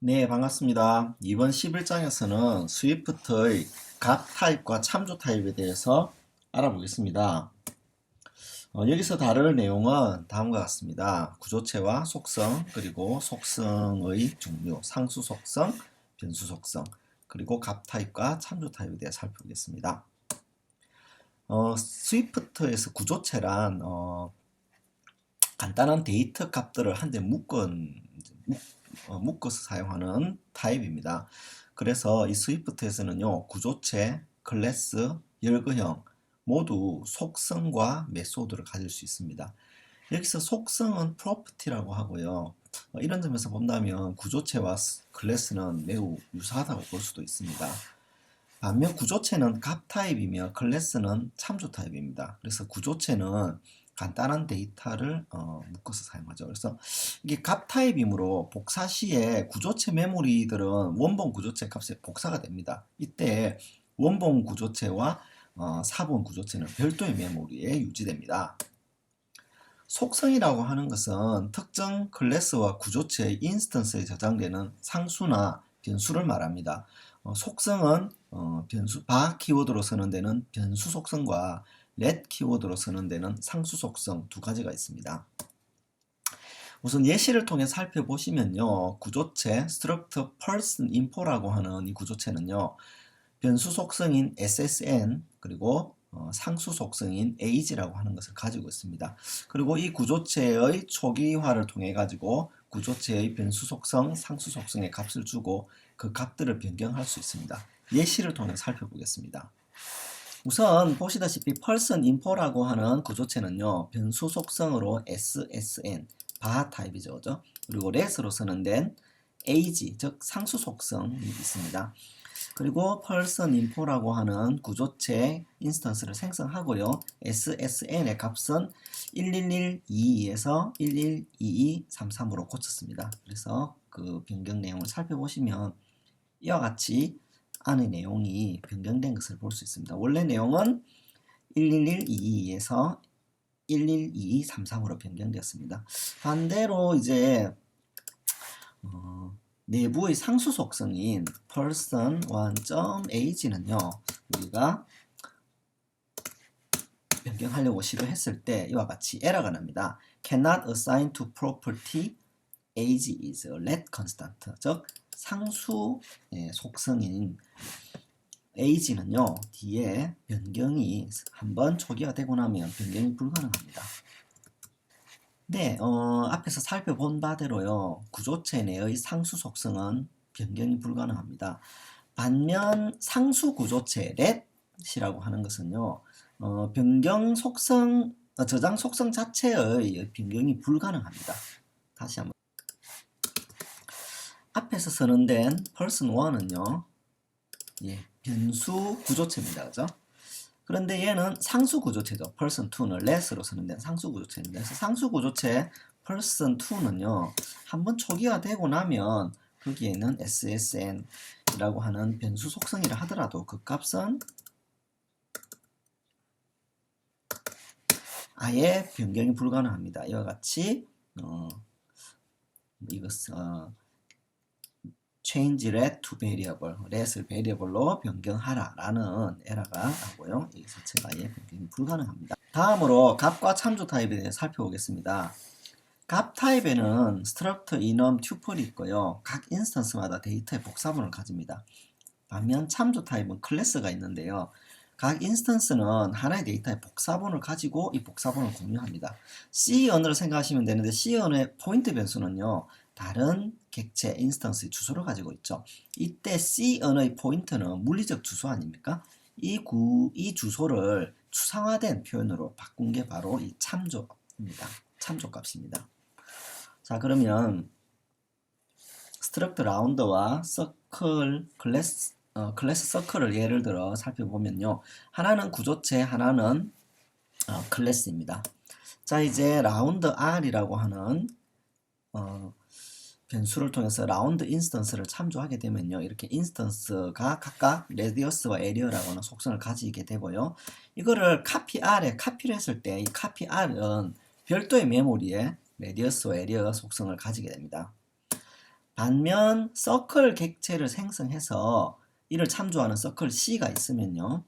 네, 반갑습니다. 이번 11장에서는 스위프트의 각 타입과 참조 타입에 대해서 알아보겠습니다. 여기서 다룰 내용은 다음과 같습니다. 구조체와 속성, 그리고 속성의 종류, 상수 속성, 변수 속성, 그리고 각 타입과 참조 타입에 대해 살펴보겠습니다. 스위프트에서 구조체란 간단한 데이터 값들을 한데 묶어서 사용하는 타입입니다. 그래서 이 스위프트에서는요, 구조체, 클래스, 열거형 모두 속성과 메소드를 가질 수 있습니다. 여기서 속성은 프로퍼티라고 하고요. 이런 점에서 본다면 구조체와 클래스는 매우 유사하다고 볼 수도 있습니다. 반면 구조체는 값 타입이며 클래스는 참조 타입입니다. 그래서 구조체는 간단한 데이터를 묶어서 사용하죠. 그래서 이게 값 타입이므로 복사 시에 구조체 메모리들은 원본 구조체 값에 복사가 됩니다. 이때 원본 구조체와 사본 구조체는 별도의 메모리에 유지됩니다. 속성이라고 하는 것은 특정 클래스와 구조체의 인스턴스에 저장되는 상수나 변수를 말합니다. 속성은 변수 바 키워드로 쓰는 데는 변수 속성과 let 키워드로 쓰는 데는 상수 속성 두 가지가 있습니다. 우선 예시를 통해 살펴보시면요, 구조체 struct person info라고 하는 이 구조체는요, 변수 속성인 SSN 그리고 상수 속성인 age라고 하는 것을 가지고 있습니다. 그리고 이 구조체의 초기화를 통해 가지고 구조체의 변수 속성, 상수 속성의 값을 주고 그 값들을 변경할 수 있습니다. 예시를 통해 살펴보겠습니다. 우선 보시다시피 person info라고 하는 구조체는요, 변수 속성으로 SSN 바 타입이죠, 그죠? 그리고 let으로 쓰는 데는 age 즉 상수 속성이 있습니다. 그리고 person info라고 하는 구조체 인스턴스를 생성하고요. SSN의 값은 11122에서 112233으로 고쳤습니다. 그래서 그 변경 내용을 살펴보시면 이와 같이 안의 내용이 변경된 것을 볼 수 있습니다. 원래 내용은 11122에서 112233으로 변경되었습니다. 반대로 이제 내부의 상수 속성인 person1.age는요, 우리가 변경하려고 시도를 했을 때 이와 같이 에러가 납니다. cannot assign to property age is a let constant. 즉 상수 속성인 age는요, 뒤에 변경이 한번 초기화되고 나면 변경이 불가능합니다. 네, 앞에서 살펴본 바대로요, 구조체 내의 상수 속성은 변경이 불가능합니다. 반면 상수 구조체 let이라고 하는 것은요, 변경 속성, 저장 속성 자체의 변경이 불가능합니다. 다시 한번. 앞에서 선언된 person 1은요, 변수 구조체입니다. 그죠? 그런데 얘는 상수 구조체죠. person 2는 let으로 쓰는 상수 구조체입니다. 그래서 상수 구조체 person 2는요, 한번 초기화되고 나면 거기에는 SSN이라고 하는 변수 속성이라 하더라도 그 값은 아예 변경이 불가능합니다. 이와 같이 change let to variable, let을 variable로 변경하라 라는 에러가 나오고요. 이 자체가 아예 변경이 불가능합니다. 다음으로 값과 참조 타입에 대해 살펴보겠습니다. 값 타입에는 struct, enum, tuple이 있고요. 각 인스턴스마다 데이터의 복사본을 가집니다. 반면 참조 타입은 클래스가 있는데요. 각 인스턴스는 하나의 데이터의 복사본을 가지고 이 복사본을 공유합니다. C 언어를 생각하시면 되는데 C 언어의 포인트 변수는요, 다른 객체 인스턴스의 주소를 가지고 있죠. 이때 C 언어의 포인트는 물리적 주소 아닙니까? 이 주소를 추상화된 표현으로 바꾼 게 바로 이 참조입니다. 참조 값입니다. 자, 그러면 struct round와 circle 클래스 서클을 예를 들어 살펴보면요, 하나는 구조체, 하나는 클래스입니다. 자, 이제 라운드 R이라고 하는 변수를 통해서 라운드 인스턴스를 참조하게 되면요, 이렇게 인스턴스가 각각 레디어스와 에리어라고 하는 속성을 가지게 되고요, 이거를 카피 R에 카피를 했을 때 이 카피 R은 별도의 메모리에 레디어스와 에리어 속성을 가지게 됩니다. 반면 서클 객체를 생성해서 이를 참조하는 서클 C가 있으면요.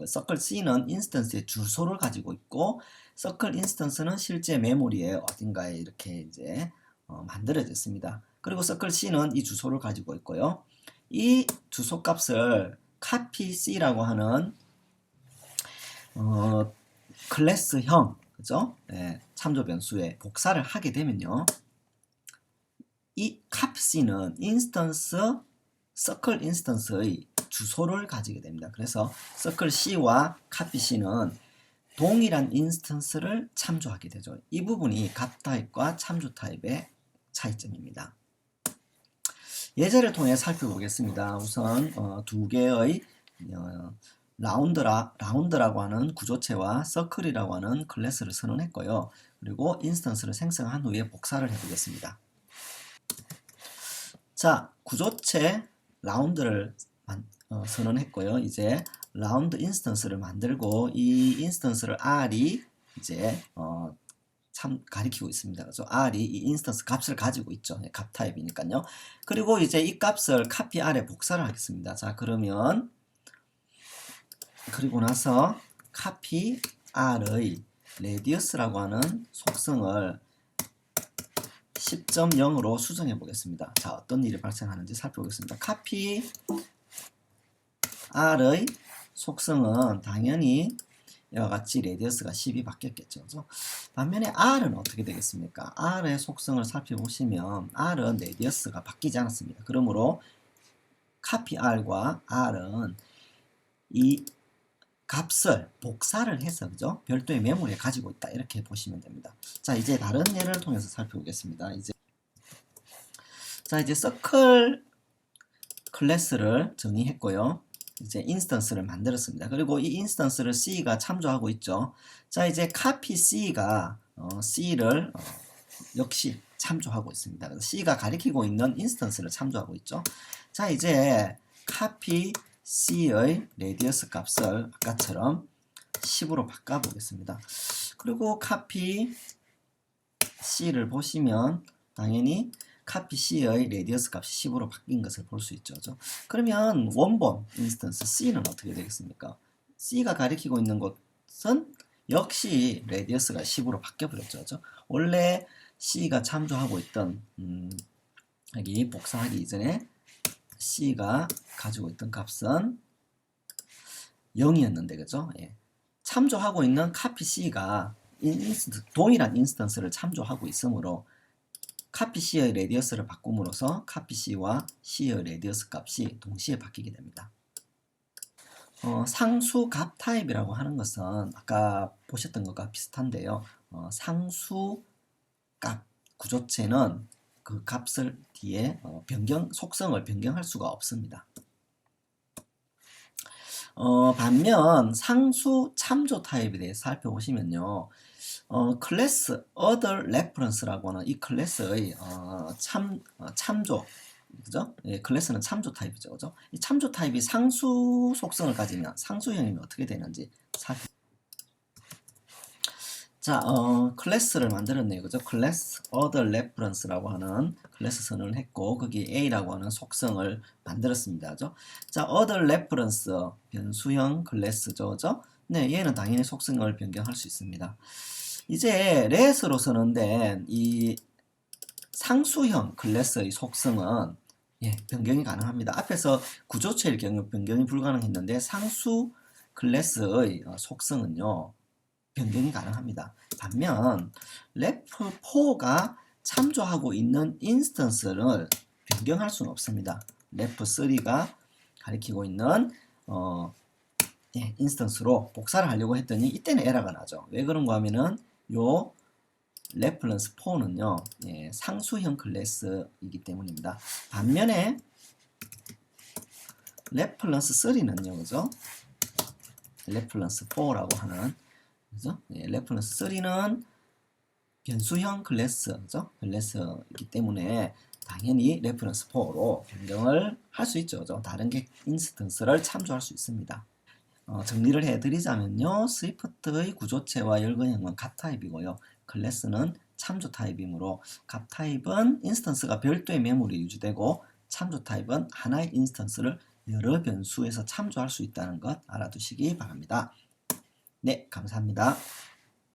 서클 C는 인스턴스의 주소를 가지고 있고 서클 인스턴스는 실제 메모리에 어딘가에 이렇게 이제 만들어졌습니다. 그리고 서클 C는 이 주소를 가지고 있고요. 이 주소 값을 copy C라고 하는 클래스형 그죠? 네, 참조 변수에 복사를 하게 되면요. 이 copy C는 인스턴스 서클 인스턴스의 주소를 가지게 됩니다. 그래서 서클 C와 copy C는 동일한 인스턴스를 참조하게 되죠. 이 부분이 값 타입과 참조 타입의 차이점입니다. 예제를 통해 살펴보겠습니다. 우선 두 개의 라운드라고 하는 구조체와 서클이라고 하는 클래스를 선언했고요. 그리고 인스턴스를 생성한 후에 복사를 해보겠습니다. 자, 구조체 라운드를 선언했고요. 이제 라운드 인스턴스를 만들고 이 인스턴스를 R이 이제 참 가리키고 있습니다. 그래서 R이 이 인스턴스 값을 가지고 있죠. 값 타입이니까요. 그리고 이제 이 값을 copy R에 복사를 하겠습니다. 자, 그러면 그리고 나서 copy R의 radius라고 하는 속성을 10.0으로 수정해 보겠습니다. 자, 어떤 일이 발생하는지 살펴보겠습니다. copy R의 속성은 당연히 이와 같이 레디어스가 10이 바뀌었겠죠. 그래서 반면에 R은 어떻게 되겠습니까? R의 속성을 살펴보시면 R은 레디어스가 바뀌지 않았습니다. 그러므로 copy R과 R은 이 값을 복사를 해서 그죠? 별도의 메모리에 가지고 있다. 이렇게 보시면 됩니다. 자, 이제 다른 예를 통해서 살펴보겠습니다. 이제 서클 클래스를 정의했고요. 이제 인스턴스를 만들었습니다. 그리고 이 인스턴스를 C가 참조하고 있죠. 자, 이제 copy C가 C를 역시 참조하고 있습니다. 그래서 C가 가리키고 있는 인스턴스를 참조하고 있죠. 자, 이제 copy C의 레디어스 값을 아까처럼 10으로 바꿔 보겠습니다. 그리고 copy C를 보시면 당연히 copy C의 레디어스 값이 10으로 바뀐 것을 볼 수 있죠. 그러면 원본 인스턴스 C는 어떻게 되겠습니까? C가 가리키고 있는 것은 역시 레디어스가 10으로 바뀌어 버렸죠. 원래 C가 참조하고 있던 여기 복사하기 이전에 C가 가지고 있던 값은 0이었는데 그죠? 예. 참조하고 있는 copy C가 동일한 인스턴스를 참조하고 있으므로 copy C의 레디어스를 바꿈으로써 copy C와 C의 레디어스 값이 동시에 바뀌게 됩니다. 상수 값 타입이라고 하는 것은 아까 보셨던 것과 비슷한데요. 상수 값 구조체는 그 값을 뒤에 속성을 변경할 수가 없습니다. 반면 상수 참조 타입에 대해서 살펴보시면요. 클래스 other reference라고 하는 이 클래스의 참조 그죠? 예, 클래스는 참조 타입이죠. 그죠? 이 참조 타입이 상수 속성을 가지면 상수형이면 어떻게 되는지 자, 클래스를 만들었네요. 그죠? 클래스 other reference라고 하는 클래스 선언을 했고 거기 A라고 하는 속성을 만들었습니다. 그죠? 자, other reference 변수형 클래스죠. 그죠? 네, 얘는 당연히 속성을 변경할 수 있습니다. 이제 let으로 선언된 이 상수형 클래스의 속성은 변경이 가능합니다. 앞에서 구조체일 경우 변경이 불가능했는데 상수 클래스의 속성은요. 변경이 가능합니다. 반면 ref4가 참조하고 있는 인스턴스를 변경할 수는 없습니다. ref3가 가리키고 있는 인스턴스로 복사를 하려고 했더니 이때는 에러가 나죠. 왜 그런가 하면은 요 reference 4는요 상수형 클래스이기 때문입니다. 반면에 reference 3는요 그죠? reference 4라고 하는 그죠? reference 3는 변수형 클래스 그죠? 클래스이기 때문에 당연히 reference 4로 변경을 할 수 있죠. 그죠? 다른 게 인스턴스를 참조할 수 있습니다. 정리를 해드리자면요. 스위프트의 구조체와 열근형은 값 타입이고요. 클래스는 참조 타입이므로 값 타입은 인스턴스가 별도의 메모리에 유지되고 참조 타입은 하나의 인스턴스를 여러 변수에서 참조할 수 있다는 것 알아두시기 바랍니다. 네, 감사합니다.